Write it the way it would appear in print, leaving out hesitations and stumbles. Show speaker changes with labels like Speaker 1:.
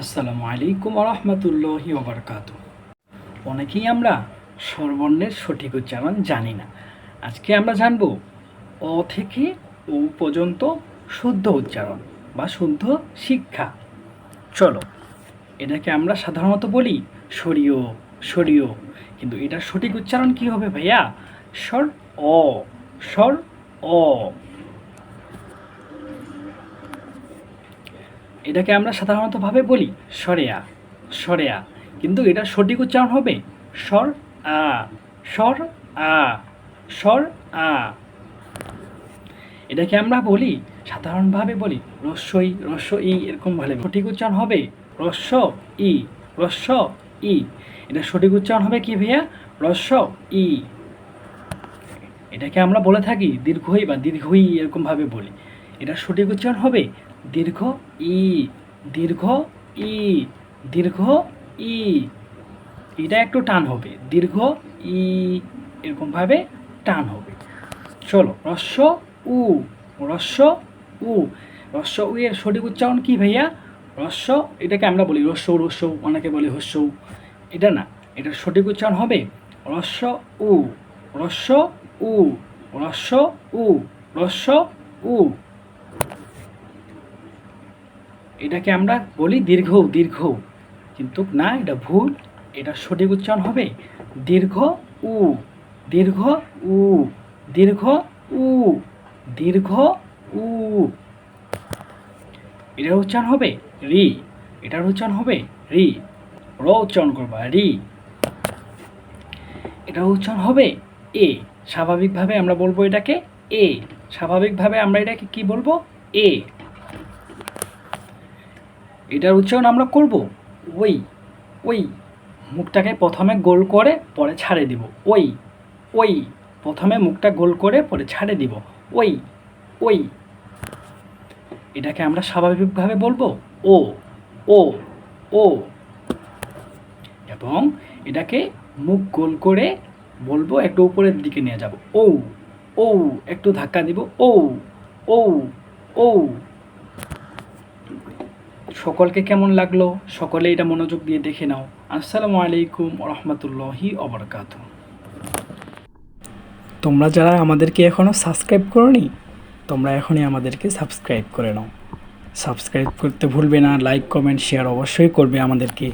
Speaker 1: আসসালামু আলাইকুম রহমতুল্লাহি ওবরকাতু। অনেকেই আমরা স্বরবর্ণের সঠিক উচ্চারণ জানি না। আজকে আমরা জানব অ থেকে ও পর্যন্ত শুদ্ধ উচ্চারণ বা শুদ্ধ শিক্ষা। চলো, এটাকে আমরা সাধারণত বলি সরিয় সরিয়, কিন্তু এটার সঠিক উচ্চারণ কি হবে ভাইয়া? স্বর অ, স্বর অ। এটাকে আমরা সাধারণতভাবে বলি সরেয়া সরেয়া, কিন্তু এটা সঠিক উচ্চারণ হবে স্বর আ, স্বর আ, স্বর আ। এটাকে আমরা বলি সাধারণভাবে বলি রস্বই রস্ব ই, এরকম ভাবে সঠিক উচ্চারণ হবে রস্ব ই, রস্ব ই। এটা সঠিক উচ্চারণ হবে কি ভাইয়া? রস্ব ই। এটাকে আমরা বলে থাকি দীর্ঘই বা দীর্ঘই, এরকম ভাবে বলি। এটা সঠিক উচ্চারণ হবে দীর্ঘ ই, দীর্ঘ ই, দীর্ঘ ই। এটা একটু টান হবে, দীর্ঘ ই, এরকম ভাবে টান হবে। চলো, রস্য উ, রস্য উ, রস্য উ এর সঠিক উচ্চারণ কি ভাইয়া? রস্য, এটাকে আমরা বলি রস্য রস্য, অনেকে বলে হস্য। এটা না, এটার সঠিক উচ্চারণ হবে রস্য উ, রস্য উ, রস্য উ, রস্য উ। এটাকে আমরা বলি দীর্ঘ দীর্ঘ, কিন্তু না, এটা ভুল। এটা সঠিক উচ্চারণ হবে দীর্ঘ উ, দীর্ঘ উ, দীর্ঘ উ, দীর্ঘ উ। এটার উচ্চারণ হবে রি, এটার উচ্চারণ হবে রি। র উচ্চারণ করবা রি। এটার উচ্চারণ হবে এ। স্বাভাবিকভাবে আমরা বলবো এটাকে এ, স্বাভাবিকভাবে আমরা এটাকে কি বলবো? এ। এটার উচ্চারণ আমরা করব ওই, ওই। মুখটাকে প্রথমে গোল করে পরে ছাড়ে দিব, ওই, ওই। প্রথমে মুখটা গোল করে পরে ছাড়ে দিব, ওই, ওই। এটাকে আমরা স্বাভাবিকভাবে বলবো ও, ও, ও। এবং এটাকে মুখ গোল করে বলবো, একটু উপরের দিকে নিয়ে যাব, ও, ও। একটু ধাক্কা দিব, ও, ও, ও। সকলকে কেমন লাগলো? সকলে এটা মনোযোগ দিয়ে দেখে নাও। আসসালামু আলাইকুম রহমতুল্লাহি ওবরকাতু। তোমরা যারা আমাদেরকে এখনও সাবস্ক্রাইব করোনি, তোমরা এখনই আমাদেরকে সাবস্ক্রাইব করে নাও। সাবস্ক্রাইব করতে ভুলবে না, লাইক কমেন্ট শেয়ার অবশ্যই করবে আমাদেরকে।